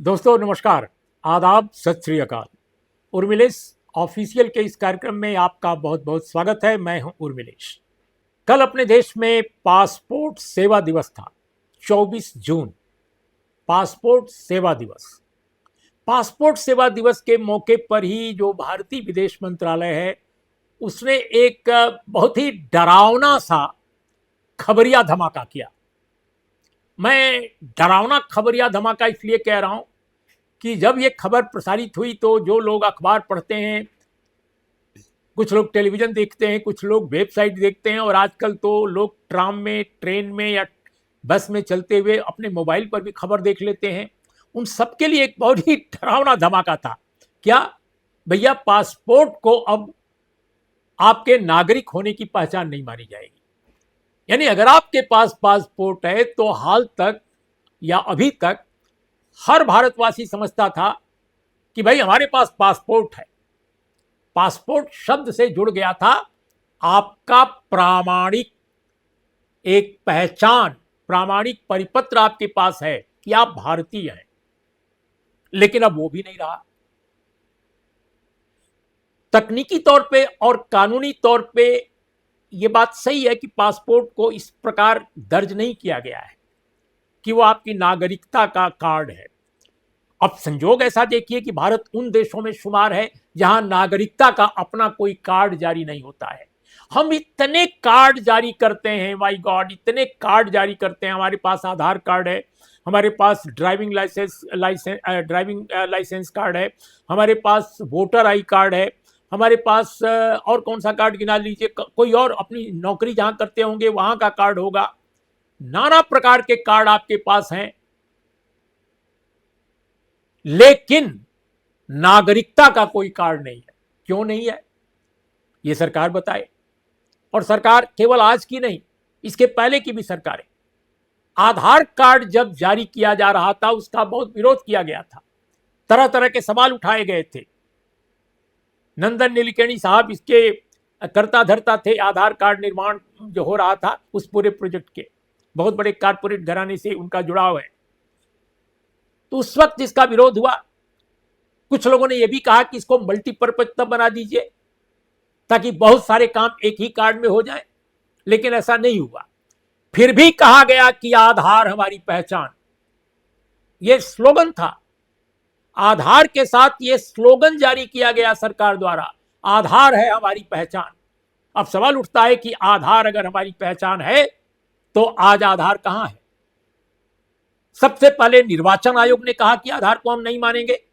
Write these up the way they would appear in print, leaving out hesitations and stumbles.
दोस्तों नमस्कार, आदाब, सत श्री अकाल। उर्मिलेश ऑफिशियल के इस कार्यक्रम में आपका बहुत बहुत स्वागत है। मैं हूं उर्मिलेश। कल अपने देश में पासपोर्ट सेवा दिवस था। 24 जून पासपोर्ट सेवा दिवस। पासपोर्ट सेवा दिवस के मौके पर ही जो भारतीय विदेश मंत्रालय है उसने एक बहुत ही डरावना सा खबरिया धमाका किया। मैं डरावना खबरिया धमाका इसलिए कह रहा हूं कि जब ये खबर प्रसारित हुई तो जो लोग अखबार पढ़ते हैं, कुछ लोग टेलीविज़न देखते हैं, कुछ लोग वेबसाइट देखते हैं और आजकल तो लोग ट्राम में, ट्रेन में या बस में चलते हुए अपने मोबाइल पर भी खबर देख लेते हैं। उन सबके लिए एक बहुत ही डरावना धमाका था। क्या? भैया पासपोर्ट को अब आपके नागरिक होने की पहचान नहीं मानी जाएगी। यानी अगर आपके पास पासपोर्ट है तो हाल तक या अभी तक हर भारतवासी समझता था कि भाई हमारे पास पासपोर्ट है। पासपोर्ट शब्द से जुड़ गया था आपका प्रामाणिक एक पहचान, प्रामाणिक परिपत्र आपके पास है कि आप भारतीय हैं। लेकिन अब वो भी नहीं रहा। तकनीकी तौर पे और कानूनी तौर पे ये बात सही है कि पासपोर्ट को इस प्रकार दर्ज नहीं किया गया है कि वो आपकी नागरिकता का कार्ड है। अब संजोग ऐसा देखिए कि भारत उन देशों में शुमार है जहां नागरिकता का अपना कोई कार्ड जारी नहीं होता है। हम इतने कार्ड जारी करते हैं, माय गॉड, इतने कार्ड जारी करते हैं। हमारे पास आधार कार्ड है, हमारे पास ड्राइविंग लाइसेंस कार्ड है, हमारे पास वोटर आई कार्ड है, हमारे पास और कौन सा कार्ड गिना लीजिए, कोई और अपनी नौकरी जहां करते होंगे वहां का कार्ड होगा। नाना प्रकार के कार्ड आपके पास हैं, लेकिन नागरिकता का कोई कार्ड नहीं है। क्यों नहीं है ये सरकार बताए। और सरकार केवल आज की नहीं, इसके पहले की भी सरकारें। आधार कार्ड जब जारी किया जा रहा था उसका बहुत विरोध किया गया था, तरह तरह के सवाल उठाए गए थे। नंदन नीलेकणी साहब इसके कर्ता धर्ता थे। आधार कार्ड निर्माण जो हो रहा था उस पूरे प्रोजेक्ट के, बहुत बड़े कारपोरेट घराने से उनका जुड़ाव है। तो उस वक्त इसका विरोध हुआ। कुछ लोगों ने यह भी कहा कि इसको मल्टीपर्पज तब बना दीजिए ताकि बहुत सारे काम एक ही कार्ड में हो जाए, लेकिन ऐसा नहीं हुआ। फिर भी कहा गया कि आधार हमारी पहचान। यह स्लोगन था। आधार के साथ यह स्लोगन जारी किया गया सरकार द्वारा, आधार है हमारी पहचान। अब सवाल उठता है कि आधार अगर हमारी पहचान है तो आज आधार कहां है? सबसे पहले निर्वाचन आयोग ने कहा कि आधार को हम नहीं मानेंगे।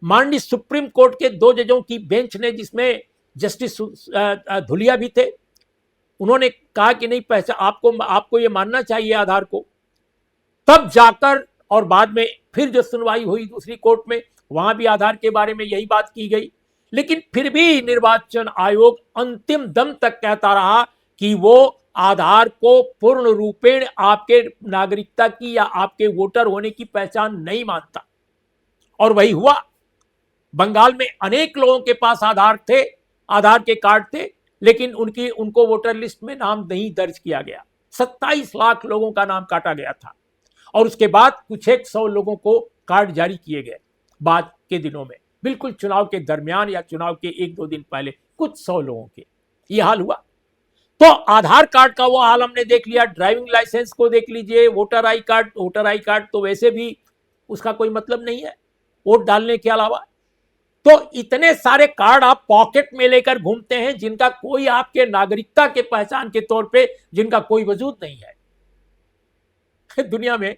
माननीय सुप्रीम कोर्ट के 2 जजों की बेंच ने, जिसमें जस्टिस धुलिया भी थे, उन्होंने कहा कि नहीं, पहचान आपको ये मानना चाहिए आधार को। तब जाकर और बाद में फिर जो सुनवाई हुई दूसरी कोर्ट में, वहां भी आधार के बारे में यही बात की गई। लेकिन फिर भी निर्वाचन आयोग अंतिम दम तक कहता रहा कि वो आधार को पूर्ण रूपेण आपके नागरिकता की या आपके वोटर होने की पहचान नहीं मानता। और वही हुआ। बंगाल में अनेक लोगों के पास आधार थे, आधार के कार्ड थे, लेकिन उनको वोटर लिस्ट में नाम नहीं दर्ज किया गया। 27 लाख लोगों का नाम काटा गया था। और उसके बाद कुछ 100 लोगों को कार्ड जारी किए गए बाद के दिनों में, बिल्कुल चुनाव के दरमियान या चुनाव के 1-2 दिन पहले कुछ 100 लोगों के ये हाल हुआ। तो आधार कार्ड का वो हाल हमने देख लिया। ड्राइविंग लाइसेंस को देख लीजिए, वोटर आई कार्ड तो वैसे भी उसका कोई मतलब नहीं है वोट डालने के अलावा। तो इतने सारे कार्ड आप पॉकेट में लेकर घूमते हैं जिनका कोई आपके नागरिकता के पहचान के तौर पे जिनका कोई वजूद नहीं है। दुनिया में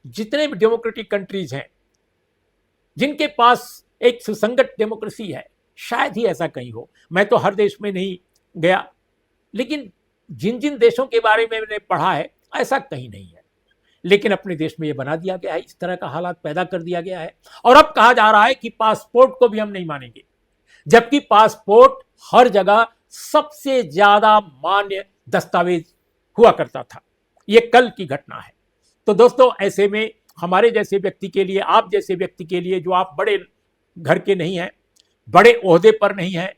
जितने भी डेमोक्रेटिक कंट्रीज हैं जिनके पास एक सुसंगत डेमोक्रेसी है, शायद ही ऐसा कहीं हो। मैं तो हर देश में नहीं गया, लेकिन जिन जिन देशों के बारे में मैंने पढ़ा है ऐसा कहीं नहीं है। लेकिन अपने देश में यह बना दिया गया है, इस तरह का हालात पैदा कर दिया गया है। और अब कहा जा रहा है कि पासपोर्ट को भी हम नहीं मानेंगे, जबकि पासपोर्ट हर जगह सबसे ज्यादा मान्य दस्तावेज हुआ करता था। यह कल की घटना है। तो दोस्तों, ऐसे में हमारे जैसे व्यक्ति के लिए, आप जैसे व्यक्ति के लिए, जो आप बड़े घर के नहीं हैं, बड़े ओहदे पर नहीं हैं,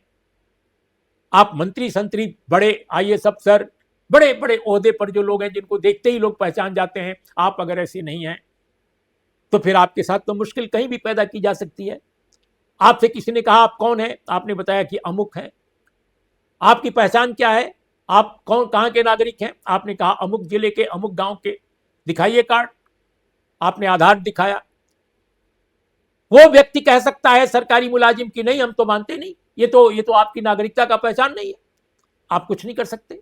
आप मंत्री संतरी, बड़े आईएएस अफसर, बड़े बड़े ओहदे पर जो लोग हैं जिनको देखते ही लोग पहचान जाते हैं, आप अगर ऐसे नहीं हैं तो फिर आपके साथ तो मुश्किल कहीं भी पैदा की जा सकती है। आपसे किसी ने कहा आप कौन है, आपने बताया कि अमुक है। आपकी पहचान क्या है, आप कौन कहां के नागरिक हैं, आपने कहा अमुक जिले के अमुक गांव के, दिखाइए कार्ड। आपने आधार दिखाया। वो व्यक्ति कह सकता है सरकारी मुलाजिम की नहीं हम तो मानते नहीं, ये तो आपकी नागरिकता का पहचान नहीं है। आप कुछ नहीं कर सकते,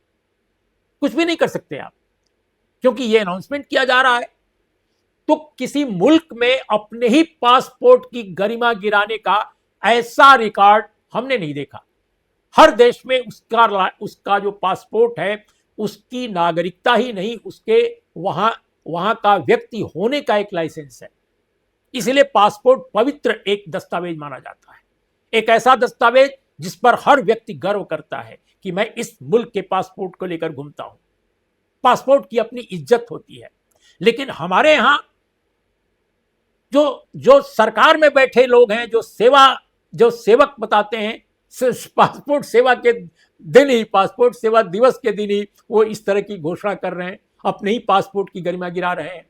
कुछ भी नहीं कर सकते आप, क्योंकि ये अनाउंसमेंट किया जा रहा है। तो किसी मुल्क में अपने ही पासपोर्ट की गरिमा गिराने का ऐसा रिकॉर्ड हमने नहीं देखा। हर देश में उसका जो पासपोर्ट है उसकी नागरिकता ही नहीं, उसके वहां का व्यक्ति होने का एक लाइसेंस है। इसलिए पासपोर्ट पवित्र एक दस्तावेज माना जाता है, एक ऐसा दस्तावेज जिस पर हर व्यक्ति गर्व करता है कि मैं इस मुल्क के पासपोर्ट को लेकर घूमता हूं। पासपोर्ट की अपनी इज्जत होती है। लेकिन हमारे यहां जो सरकार में बैठे लोग हैं, जो सेवक बताते हैं, पासपोर्ट सेवा के दिन ही, पासपोर्ट सेवा दिवस के दिन ही वो इस तरह की घोषणा कर रहे हैं, अपने ही पासपोर्ट की गरिमा गिरा रहे हैं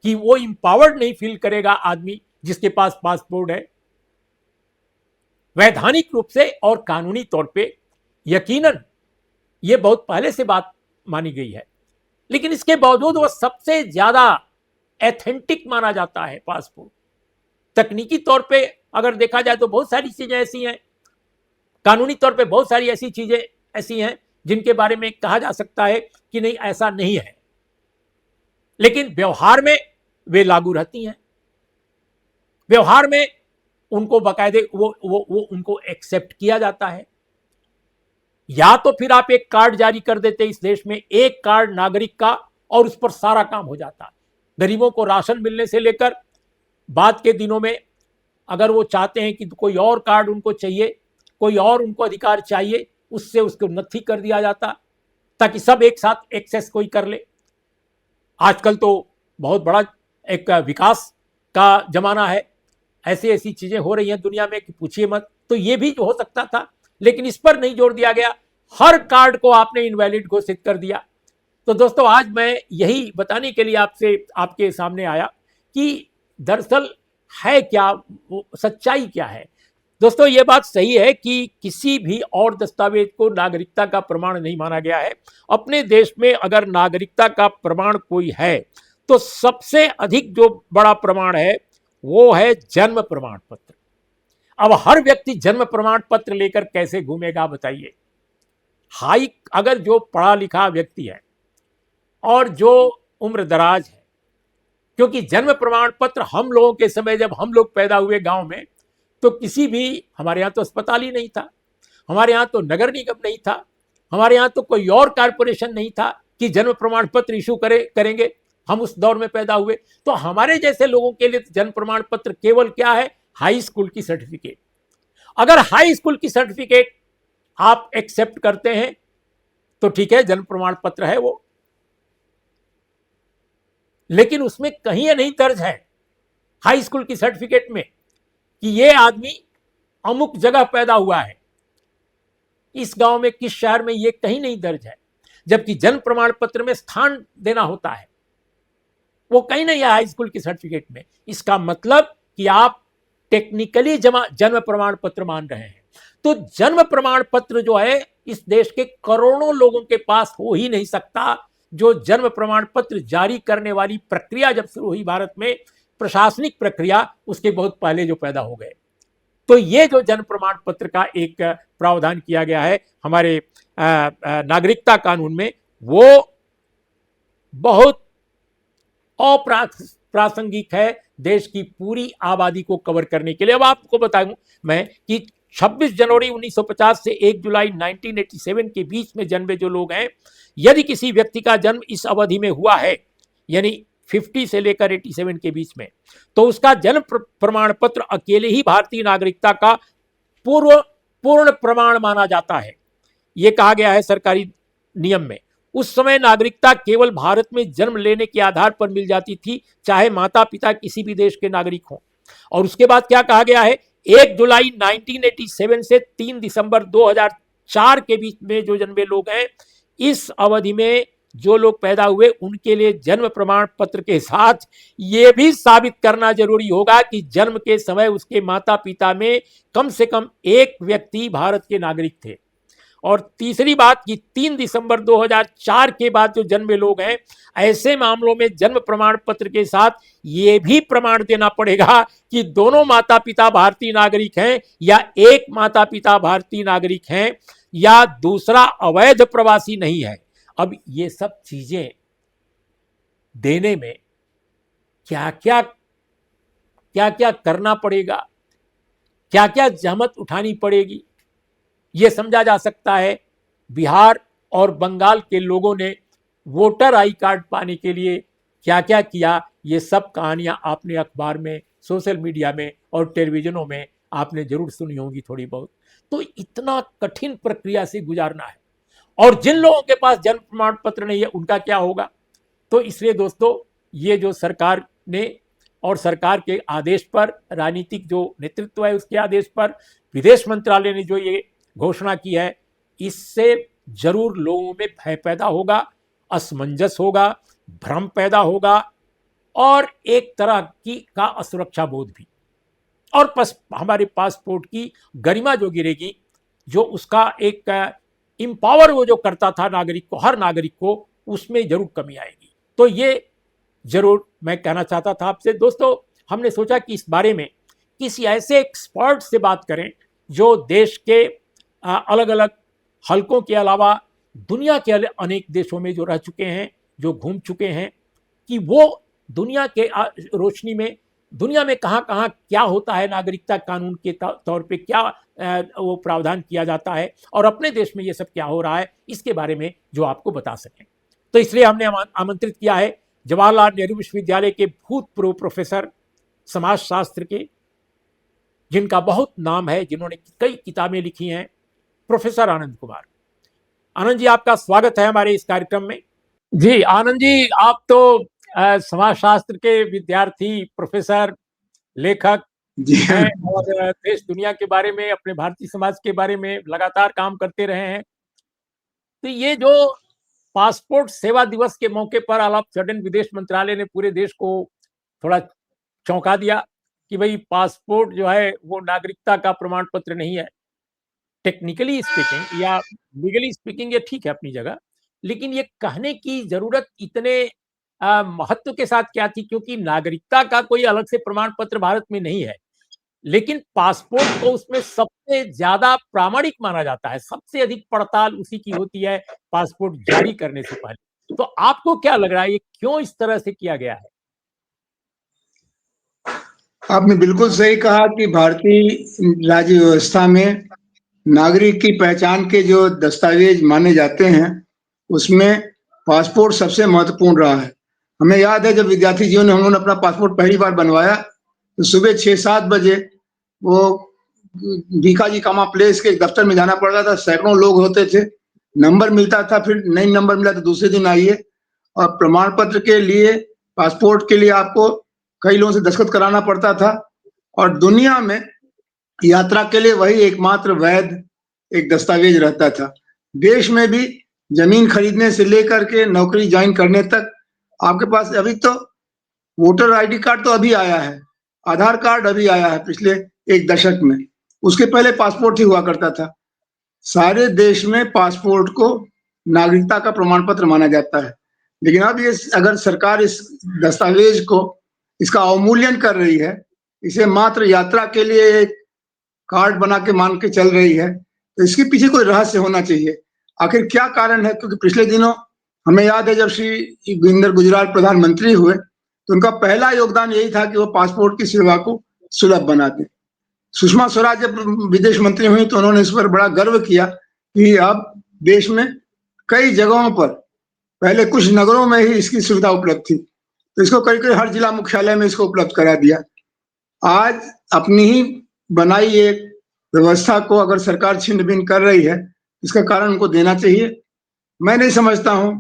कि वो इंपावर्ड नहीं फील करेगा आदमी जिसके पास पासपोर्ट है। वैधानिक रूप से और कानूनी तौर पे यकीनन ये बहुत पहले से बात मानी गई है, लेकिन इसके बावजूद वो सबसे ज्यादा एथेंटिक माना जाता है पासपोर्ट। तकनीकी तौर पे अगर देखा जाए तो बहुत सारी चीजें ऐसी हैं, कानूनी तौर पे बहुत सारी ऐसी चीजें ऐसी हैं जिनके बारे में कहा जा सकता है कि नहीं ऐसा नहीं है, लेकिन व्यवहार में वे लागू रहती हैं। व्यवहार में उनको बाकायदे वो उनको एक्सेप्ट किया जाता है। या तो फिर आप एक कार्ड जारी कर देते इस देश में, एक कार्ड नागरिक का, और उस पर सारा काम हो जाता। गरीबों को राशन मिलने से लेकर बाद के दिनों में अगर वो चाहते हैं कि कोई और कार्ड उनको चाहिए, कोई और उनको अधिकार चाहिए, उससे उसको नथी कर दिया जाता ताकि सब एक साथ एक्सेस कोई कर ले। आजकल तो बहुत बड़ा एक विकास का जमाना है, ऐसी ऐसी चीजें हो रही हैं दुनिया में कि पूछिए मत। तो ये भी हो सकता था, लेकिन इस पर नहीं जोर दिया गया। हर कार्ड को आपने इनवैलिड घोषित कर दिया। तो दोस्तों आज मैं यही बताने के लिए आपके सामने आया कि दरअसल है क्या, सच्चाई क्या है। दोस्तों ये बात सही है कि किसी भी और दस्तावेज को नागरिकता का प्रमाण नहीं माना गया है। अपने देश में अगर नागरिकता का प्रमाण कोई है तो सबसे अधिक जो बड़ा प्रमाण है वो है जन्म प्रमाण पत्र। अब हर व्यक्ति जन्म प्रमाण पत्र लेकर कैसे घूमेगा बताइए। अगर जो पढ़ा लिखा व्यक्ति है और जो उम्र दराज है, क्योंकि जन्म प्रमाण पत्र हम लोगों के समय जब हम लोग पैदा हुए गांव में, तो किसी भी, हमारे यहाँ तो अस्पताल ही नहीं था, हमारे यहाँ तो नगर निगम नहीं था, हमारे यहाँ तो कोई और कारपोरेशन नहीं था कि जन्म प्रमाण पत्र इशू करेंगे। हम उस दौर में पैदा हुए, तो हमारे जैसे लोगों के लिए जन्म प्रमाण पत्र केवल क्या है, हाई स्कूल की सर्टिफिकेट। अगर हाई स्कूल की सर्टिफिकेट आप एक्सेप्ट करते हैं तो ठीक है, जन्म प्रमाण पत्र है वो, लेकिन उसमें कहीं ये नहीं दर्ज है हाई स्कूल की सर्टिफिकेट में कि ये आदमी अमुक जगह पैदा हुआ है, इस गांव में किस शहर में, ये कहीं नहीं दर्ज है। जबकि जन्म प्रमाण पत्र में स्थान देना होता है, वो कहीं नहीं है हाई स्कूल की सर्टिफिकेट में। इसका मतलब कि आप टेक्निकली जन्म प्रमाण पत्र मान रहे हैं। तो जन्म प्रमाण पत्र जो है इस देश के करोड़ों लोगों के पास हो ही नहीं सकता। जो जन्म प्रमाण पत्र जारी करने वाली प्रक्रिया जब शुरू हुई भारत में, प्रशासनिक प्रक्रिया, उसके बहुत पहले जो पैदा हो गए। तो ये जो जन्म प्रमाण पत्र का एक प्रावधान किया गया है हमारे नागरिकता कानून में, वो बहुत अप्रासंगिक है देश की पूरी आबादी को कवर करने के लिए। अब आपको बताऊं मैं कि 26 जनवरी 1950 से 1 जुलाई 1987 के बीच में जन्मे जो लोग हैं, यदि किसी व्यक्ति का जन्म इस अवधि में हुआ है, यानी 50 से लेकर 87 के बीच में, तो उसका जन्म प्रमाण पत्र अकेले ही भारतीय नागरिकता का पूर्ण प्रमाण माना जाता है। यह कहा गया है सरकारी नियम में। उस समय नागरिकता केवल भारत में जन्म लेने के आधार पर मिल जाती थी, चाहे माता पिता किसी भी देश के नागरिक हों। और उसके बाद क्या कहा गया है, 1 जुलाई 1987 से 3 दिसंबर 2004 के बीच में जो जन्मे लोग हैं, इस अवधि में जो लोग पैदा हुए उनके लिए जन्म प्रमाण पत्र के साथ ये भी साबित करना जरूरी होगा कि जन्म के समय उसके माता पिता में कम से कम एक व्यक्ति भारत के नागरिक थे। और तीसरी बात कि 3 दिसंबर 2004 के बाद जो जन्मे लोग हैं, ऐसे मामलों में जन्म प्रमाण पत्र के साथ ये भी प्रमाण देना पड़ेगा कि दोनों माता पिता भारतीय नागरिक हैं, या एक माता पिता भारतीय नागरिक हैं, या दूसरा अवैध प्रवासी नहीं है। अब ये सब चीजें देने में क्या क्या क्या क्या करना पड़ेगा, क्या क्या जहमत उठानी पड़ेगी, ये समझा जा सकता है। बिहार और बंगाल के लोगों ने वोटर आई कार्ड पाने के लिए क्या क्या किया, ये सब कहानियां आपने अखबार में, सोशल मीडिया में और टेलीविजनों में आपने जरूर सुनी होंगी थोड़ी बहुत। तो इतना कठिन प्रक्रिया से गुजारना है, और जिन लोगों के पास जन्म प्रमाण पत्र नहीं है उनका क्या होगा। तो इसलिए दोस्तों, ये जो सरकार ने और सरकार के आदेश पर, राजनीतिक जो नेतृत्व है उसके आदेश पर विदेश मंत्रालय ने जो ये घोषणा की है, इससे जरूर लोगों में भय पैदा होगा, असमंजस होगा, भ्रम पैदा होगा, और एक तरह की का असुरक्षा बोध भी। और हमारे पासपोर्ट की गरिमा जो गिरेगी, जो उसका एक इंपावर वो जो करता था नागरिक को, हर नागरिक को, उसमें जरूर कमी आएगी। तो ये जरूर मैं कहना चाहता था आपसे दोस्तों। हमने सोचा कि इस बारे में किसी ऐसे एक्सपर्ट से बात करें जो देश के अलग अलग हलकों के अलावा दुनिया के अनेक देशों में जो रह चुके हैं, जो घूम चुके हैं, कि वो दुनिया के रोशनी में दुनिया में कहाँ कहाँ क्या होता है, नागरिकता कानून के तौर पे क्या वो प्रावधान किया जाता है, और अपने देश में ये सब क्या हो रहा है, इसके बारे में जो आपको बता सकें। तो इसलिए हमने आमंत्रित किया है जवाहरलाल नेहरू विश्वविद्यालय के भूतपूर्व प्रोफेसर समाजशास्त्र के, जिनका बहुत नाम है, जिन्होंने कई किताबें लिखी हैं, प्रोफेसर आनंद कुमार। आनंद जी, आपका स्वागत है हमारे इस कार्यक्रम में। जी आनंद जी, आप तो समाजशास्त्र के विद्यार्थी, प्रोफेसर, लेखक जी हैं, और देश दुनिया के बारे में, अपने भारतीय समाज के बारे में लगातार काम करते रहे हैं। तो ये जो पासपोर्ट सेवा दिवस के मौके पर ऑल ऑफ सडन विदेश मंत्रालय ने पूरे देश को थोड़ा चौंका दिया कि भाई पासपोर्ट जो है वो नागरिकता का प्रमाण पत्र नहीं है। टेक्निकली स्पीकिंग या लीगली स्पीकिंग ये ठीक है अपनी जगह, लेकिन ये कहने की जरूरत इतने महत्व के साथ क्या थी, क्योंकि नागरिकता का कोई अलग से प्रमाण पत्र भारत में नहीं है, लेकिन पासपोर्ट को उसमें सबसे ज्यादा प्रामाणिक माना जाता है, सबसे अधिक पड़ताल उसी की होती है पासपोर्ट जारी करने से पहले। तो आपको क्या लग रहा है, ये क्यों इस तरह से किया गया है? आपने बिल्कुल सही कहा कि भारतीय राज्य व्यवस्था में नागरिक की पहचान के जो दस्तावेज माने जाते हैं, उसमें पासपोर्ट सबसे महत्वपूर्ण रहा है। हमें याद है जब विद्यार्थी जीवन में हम लोगों ने अपना पासपोर्ट पहली बार बनवाया, तो सुबह 6-7 बजे वो भीखाजी कामा प्लेस के दफ्तर में जाना पड़ता था। सैकड़ों लोग होते थे, नंबर मिलता था, फिर नहीं नंबर मिला तो दूसरे दिन आइए, और प्रमाण पत्र के लिए, पासपोर्ट के लिए आपको कई लोगों से दस्तखत कराना पड़ता था। और दुनिया में यात्रा के लिए वही एकमात्र वैध एक दस्तावेज रहता था। देश में भी जमीन खरीदने से लेकर के नौकरी ज्वाइन करने तक आपके पास, अभी तो वोटर आईडी कार्ड तो अभी आया है, आधार कार्ड अभी आया है पिछले 1 दशक में, उसके पहले पासपोर्ट ही हुआ करता था। सारे देश में पासपोर्ट को नागरिकता का प्रमाण पत्र माना जाता है। लेकिन अब ये अगर सरकार इस दस्तावेज को, इसका अवमूल्यन कर रही है, इसे मात्र यात्रा के लिए एक कार्ड बना के मान के चल रही है, तो इसके पीछे कोई रहस्य होना चाहिए। आखिर क्या कारण है? क्योंकि पिछले दिनों हमें याद है जब श्री गिरिंदर गुजराल प्रधानमंत्री हुए, तो उनका पहला योगदान यही था कि वो पासपोर्ट की सेवा को सुलभ बना दें। सुषमा स्वराज जब विदेश मंत्री हुई तो उन्होंने इस पर बड़ा गर्व किया कि अब देश में कई जगहों पर, पहले कुछ नगरों में ही इसकी सुविधा उपलब्ध थी, तो इसको करीब करीब हर जिला मुख्यालय में इसको उपलब्ध करा दिया। आज अपनी ही बनाई एक व्यवस्था को अगर सरकार छिन्न भिन्न कर रही है, इसका कारण उनको देना चाहिए। मैं नहीं समझता हूं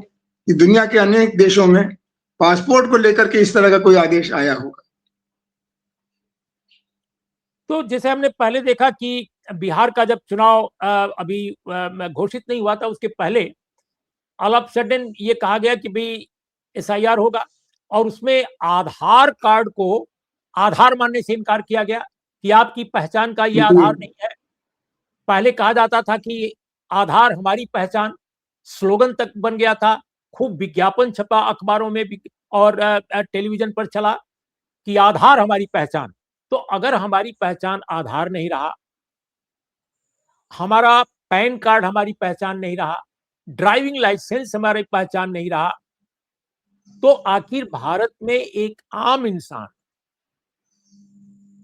कि दुनिया के अनेक देशों में पासपोर्ट को लेकर के इस तरह का कोई आदेश आया होगा। तो जैसे हमने पहले देखा कि बिहार का जब चुनाव अभी घोषित नहीं हुआ था, उसके पहले ऑल ऑफ सडन ये कहा गया कि भाई एसआईआर होगा, और उसमें आधार कार्ड को आधार मानने से इनकार किया गया कि आपकी पहचान का ये जी। आधार नहीं है। पहले कहा जाता था कि आधार हमारी पहचान, स्लोगन तक बन गया था, खूब विज्ञापन छपा अखबारों में भी और टेलीविजन पर चला कि आधार हमारी पहचान। तो अगर हमारी पहचान आधार नहीं रहा, हमारा पैन कार्ड हमारी पहचान नहीं रहा, ड्राइविंग लाइसेंस हमारी पहचान नहीं रहा, तो आखिर भारत में एक आम इंसान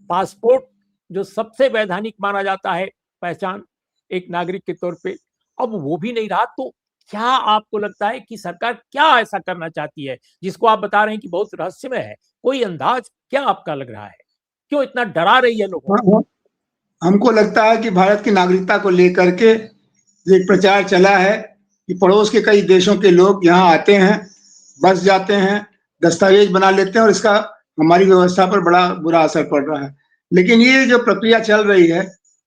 पासपोर्ट, जो सबसे वैधानिक माना जाता है पहचान एक नागरिक के तौर पे, अब वो भी नहीं रहा। तो क्या आपको लगता है कि सरकार क्या ऐसा करना चाहती है जिसको आप बता रहे हैं कि बहुत रहस्यमय है? कोई अंदाज क्या आपका लग रहा है? क्यों इतना डरा रही है लोगों हाँ, को? हाँ। हमको लगता है कि भारत की नागरिकता को लेकर के एक प्रचार चला है कि पड़ोस के कई देशों के लोग यहाँ आते हैं, बस जाते हैं, दस्तावेज बना लेते हैं और इसका हमारी व्यवस्था पर बड़ा बुरा असर पड़ रहा है। लेकिन ये जो प्रक्रिया चल रही है,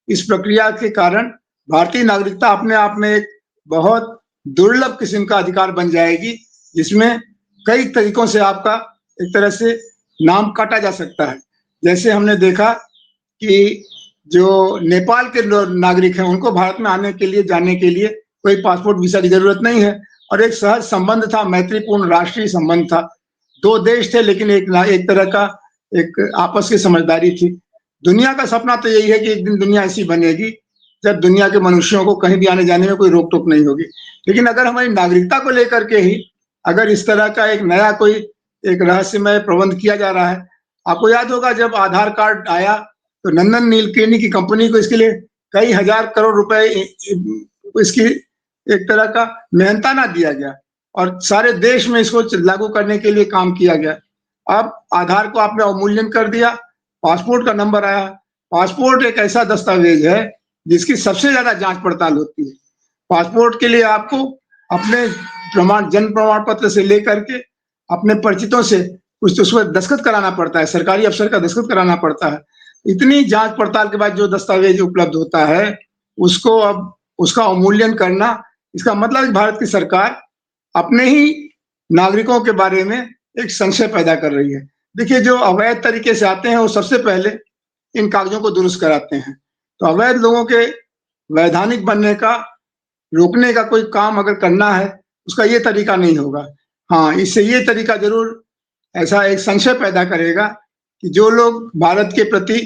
इस प्रक्रिया के कारण भारतीय नागरिकता अपने आप में एक बहुत दुर्लभ किस्म का अधिकार बन जाएगी, जिसमें कई तरीकों से आपका एक तरह से नाम काटा जा सकता है। जैसे हमने देखा कि जो नेपाल के नागरिक हैं, उनको भारत में आने के लिए, जाने के लिए कोई पासपोर्ट वीज़ा की ज़रूरत नहीं है और एक सहज संबंध था, मैत्रीपूर्ण राष्ट्रीय संबंध था। 2 देश थे लेकिन एक तरह का एक आपस की समझदारी थी। दुनिया का सपना तो यही है कि एक दिन दुनिया ऐसी बनेगी, जब दुनिया के मनुष्यों को कहीं भी आने-जाने में कोई रोक-टोक नहीं होगी। लेकिन अगर हमारी नागरिकता को लेकर के ही अगर इस तरह का एक नया कोई एक रहस्यमय प्रबंध किया जा रहा है, आपको याद होगा जब आधार कार्ड आया तो नंदन नीलेकणी की कंपनी को इसके लिए कई हजार करोड़ रुपए इसकी एक तरह का मेहनताना दिया गया और सारे देश में इसको लागू करने के लिए काम किया गया। अब आधार को आपने अवमूल्यन कर दिया, पासपोर्ट का नंबर आया। पासपोर्ट एक ऐसा दस्तावेज है जिसकी सबसे ज्यादा जांच पड़ताल होती है। पासपोर्ट के लिए आपको अपने जन्म प्रमाण पत्र से लेकर के अपने परिचितों से कुछ तो उसमें दस्तखत कराना पड़ता है, सरकारी अफसर का दस्तखत कराना पड़ता है। इतनी जांच पड़ताल के बाद जो दस्तावेज उपलब्ध होता है, उसको अब उसका अवमूल्यन करना, इसका मतलब भारत की सरकार अपने ही नागरिकों के बारे में एक संशय पैदा कर रही है। देखिए, जो अवैध तरीके से आते हैं, वो सबसे पहले इन कागजों को दुरुस्त कराते हैं। तो अवैध लोगों के वैधानिक बनने का, रोकने का कोई काम अगर करना है, उसका ये तरीका नहीं होगा। हाँ, इससे ये तरीका ज़रूर ऐसा एक संशय पैदा करेगा कि जो लोग भारत के प्रति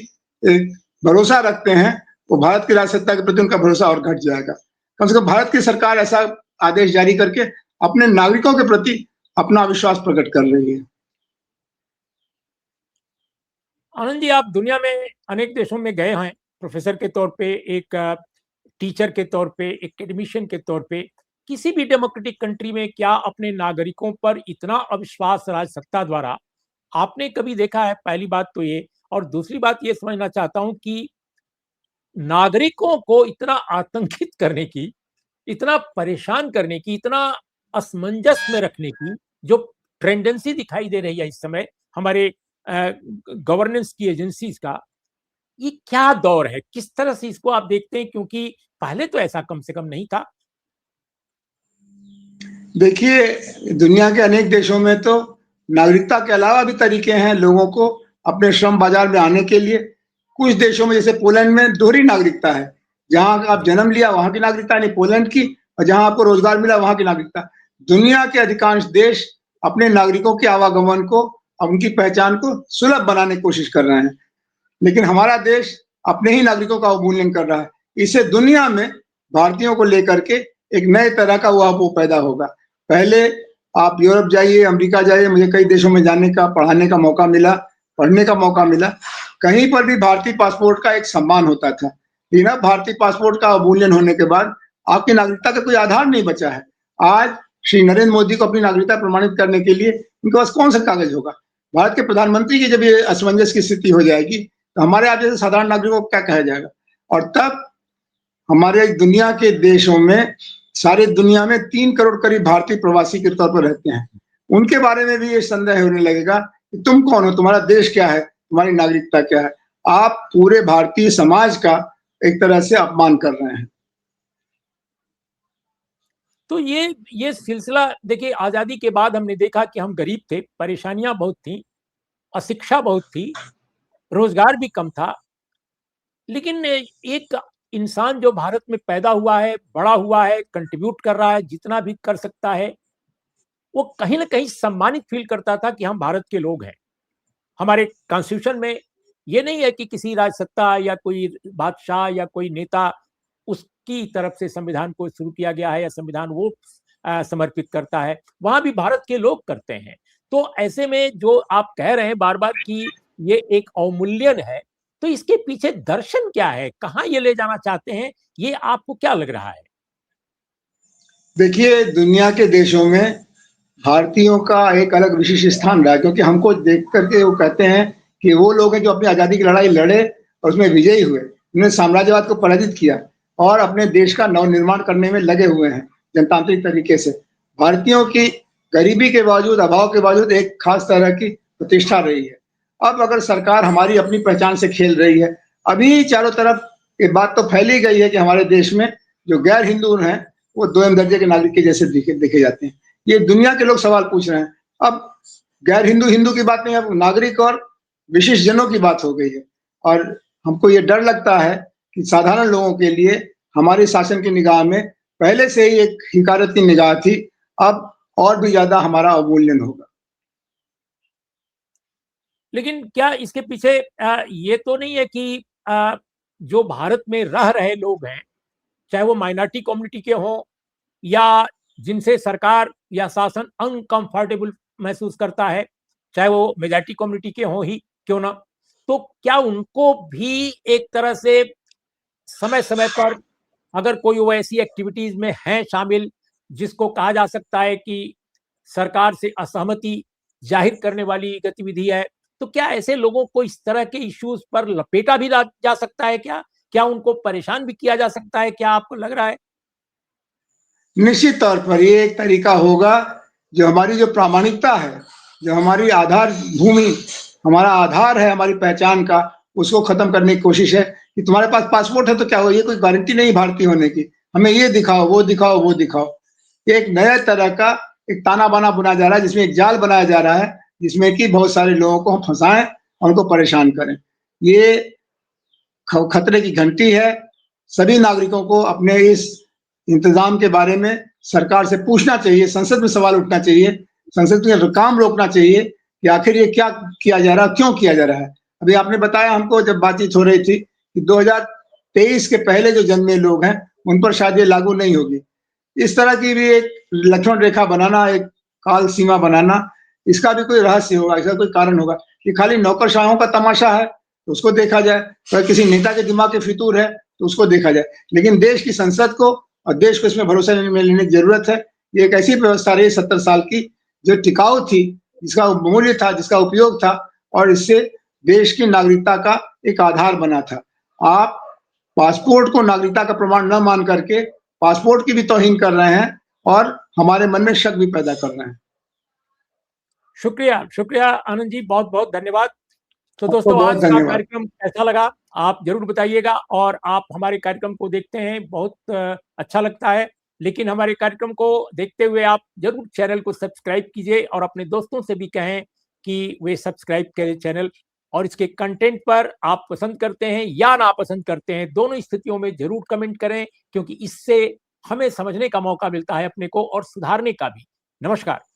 एक भरोसा रखते हैं, वो भारत की राजसत्ता के प्रति उनका भरोसा और घट जाएगा। कम से कम भारत की सरकार ऐसा आदेश जारी करके अपने नागरिकों के प्रति अपना विश्वास प्रकट कर रही है। आनंद जी, आप दुनिया में अनेक देशों में गए हैं, प्रोफेसर के तौर पे, एक टीचर के तौर पे, एक एकेडमिशियन के तौर पे। किसी भी डेमोक्रेटिक कंट्री में क्या अपने नागरिकों पर इतना अविश्वास राजसत्ता द्वारा आपने कभी देखा है? पहली बात तो ये, और दूसरी बात ये समझना चाहता हूं कि नागरिकों को इतना आतंकित करने की, इतना परेशान करने की, इतना असमंजस में रखने की जो टेंडेंसी दिखाई दे रही है इस समय हमारे गवर्नेंस की एजेंसीज का, ये क्या दौर है? किस तरह से इसको आप देखते हैं? क्योंकि पहले तो ऐसा कम से कम नहीं था। देखिए, दुनिया के अनेक देशों में तो नागरिकता के अलावा भी तरीके हैं लोगों को अपने श्रम बाजार में आने के लिए। कुछ देशों में जैसे पोलैंड में दोहरी नागरिकता है, जहाँ आप जन्म लिया वहाँ की नागरिकता नहीं पोलैंड की, और जहाँ आपको रोजगार मिला वहाँ की नागरिकता। दुनिया के अधिकांश देश अपने नागरिकों के आवागमन को, उनकी पहचान को सुलभ बनाने की कोशिश कर रहे हैं। लेकिन हमारा देश अपने ही नागरिकों का अवमूल्यन कर रहा है। इससे दुनिया में भारतीयों को लेकर के एक नए तरह का वो पैदा होगा। पहले आप यूरोप जाइए, अमेरिका जाइए, मुझे कई देशों में जाने का, पढ़ाने का मौका मिला, पढ़ने का मौका मिला। कहीं पर भी भारतीय पासपोर्ट का एक सम्मान होता था। लेकिन अब भारतीय पासपोर्ट का अवमूल्यन होने के बाद आपकी नागरिकता का कोई आधार नहीं बचा है। आज श्री नरेंद्र मोदी को अपनी नागरिकता प्रमाणित करने के लिए उनके पास कौन सा कागज होगा? भारत के प्रधानमंत्री की जब ये असमंजस की स्थिति हो जाएगी, तो हमारे आप जैसे साधारण नागरिकों को क्या कहा जाएगा? और तब हमारे दुनिया के देशों में, सारे दुनिया में 3 करोड़ करीब भारतीय प्रवासी के तौर पर रहते हैं। उनके बारे में भी ये संदेह होने लगेगा कि तुम कौन हो? तुम्हारा देश क्या है? तुम्हारी नागरिकता क्या है? आप पूरे भारतीय समाज का एक तरह से अपमान कर रहे हैं। तो ये सिलसिला देखिए, आज़ादी के बाद हमने देखा कि हम गरीब थे, परेशानियाँ बहुत थीं, अशिक्षा बहुत थी, रोज़गार भी कम था। लेकिन एक इंसान जो भारत में पैदा हुआ है, बड़ा हुआ है, कंट्रीब्यूट कर रहा है, जितना भी कर सकता है, वो कहीं न कहीं सम्मानित फ़ील करता था कि हम भारत के लोग हैं। हमारे कॉन्स्टिट्यूशन में ये नहीं है कि किसी राजसत्ता या कोई बादशाह या कोई नेता उसकी तरफ से संविधान को शुरू किया गया है या संविधान वो समर्पित करता है, वहाँ भी भारत के लोग करते हैं। तो ऐसे में जो आप कह रहे हैं बार-बार कि ये एक अवमूल्यन है, तो इसके पीछे दर्शन क्या है? कहाँ ये ले जाना चाहते हैं? ये आपको क्या लग रहा है? देखिए, दुनिया के देशों में भारतीयों का एक अलग विशिष्ट स्थान रहा है, क्योंकि हमको देख कर के वो कहते हैं कि वो लोग हैं जो अपनी आज़ादी की लड़ाई लड़े और उसमें विजयी हुए। उन्होंने साम्राज्यवाद को पराजित किया और अपने देश का नव-निर्माण करने में लगे हुए हैं, जनतांत्रिक तरीके से। भारतीयों की गरीबी के बावजूद, अभाव के बावजूद एक खास तरह की प्रतिष्ठा रही है। अब अगर सरकार हमारी अपनी पहचान से खेल रही है, अभी चारों तरफ ये बात तो फैली गई है कि हमारे देश में जो गैर हिंदू हैं, वो 2 दर्जे के नागरिक के जैसे देखे जाते हैं। ये दुनिया के लोग सवाल पूछ रहे हैं। अब गैर हिंदू हिंदू की बात नहीं, अब नागरिक और विशिष्ट जनों की बात हो गई है। और हमको ये डर लगता है कि साधारण लोगों के लिए हमारे शासन की निगाह में पहले से ही एक हिकारत की निगाह थी, अब और भी ज़्यादा हमारा अवमूल्यन होगा। लेकिन क्या इसके पीछे ये तो नहीं है कि जो भारत में रह रहे लोग हैं, चाहे वो माइनॉरिटी कम्युनिटी के हों या जिनसे सरकार या शासन अनकंफर्टेबल महसूस करता है, चाहे वो मेजॉरिटी कम्युनिटी के हों ही क्यों ना, तो क्या उनको भी एक तरह से समय-समय पर अगर कोई वो ऐसी एक्टिविटीज़ में हैं शामिल, जिसको कहा जा सकता है कि सरकार से असहमति ज़ाहिर करने वाली गतिविधि है, तो क्या ऐसे लोगों को इस तरह के इश्यूज़ पर लपेटा भी जा सकता है क्या? क्या उनको परेशान भी किया जा सकता है? क्या आपको लग रहा है? निश्चित तौर पर ये एक तरीका होगा, जो हमारी जो प्रामाणिकता है, जो हमारी आधार भूमि, हमारा आधार है हमारी पहचान का, उसको खत्म करने की कोशिश है कि तुम्हारे पास पासपोर्ट है तो क्या हुआ? ये कोई गारंटी नहीं भारतीय होने की। हमें ये दिखाओ, वो दिखाओ, वो दिखाओ। ये एक नया तरह का एक ताना-बाना बुना जा रहा है, जिसमें एक जाल बनाया जा रहा है, जिसमें कि बहुत सारे लोगों को हम फँसाएँ और उनको परेशान करें। ये खतरे की घंटी है। सभी नागरिकों को अपने इस इंतजाम के बारे में सरकार से पूछना चाहिए, संसद में सवाल उठना चाहिए, संसद में काम रोकना चाहिए कि आखिर ये क्या किया जा रहा है, क्यों किया जा रहा है। अभी आपने बताया हमको जब बातचीत हो रही थी कि 2023 के पहले जो जन्मे लोग हैं, उन पर शायद ये लागू नहीं होगी। इस तरह की भी एक लक्ष्मण रेखा बनाना, एक काल सीमा बनाना, इसका भी कोई रहस्य होगा, इसका कोई कारण होगा कि खाली नौकरशाहों का तमाशा है, तो उसको देखा जाए, अगर किसी नेता के दिमाग के फितूर है, तो उसको देखा जाए। लेकिन देश की संसद को और देश को इसमें भरोसा में लेने की ज़रूरत है। ये एक ऐसी व्यवस्था रही 70 साल की, जो टिकाऊ थी, जिसका मूल्य था, जिसका उपयोग था और इससे देश की नागरिकता का एक आधार बना था। आप पासपोर्ट को नागरिकता का प्रमाण न मान करके पासपोर्ट की भी तौहीन कर रहे हैं और हमारे मन में शक भी पैदा कर रहे हैं। शुक्रिया, शुक्रिया आनंद जी, बहुत-बहुत धन्यवाद। तो आपको दोस्तों, बहुत आज का धन्यवाद। कार्यक्रम कैसा लगा? आप ज़रूर बताइएगा और आप हमारे कार्यक्रम को देखते हैं, बहुत अच्छा लगता है। लेकिन हमारे कार्यक्रम को देखते हुए आप ज़रूर चैनल को सब्सक्राइब कीजिए और अपने दोस्तों से भी कहें कि वे सब्सक्राइब करें चैनल, और इसके कंटेंट पर आप पसंद करते हैं या नापसंद करते हैं, दोनों स्थितियों में ज़रूर कमेंट करें, क्योंकि इससे हमें समझने का मौका मिलता है अपने को और सुधारने का भी। नमस्कार।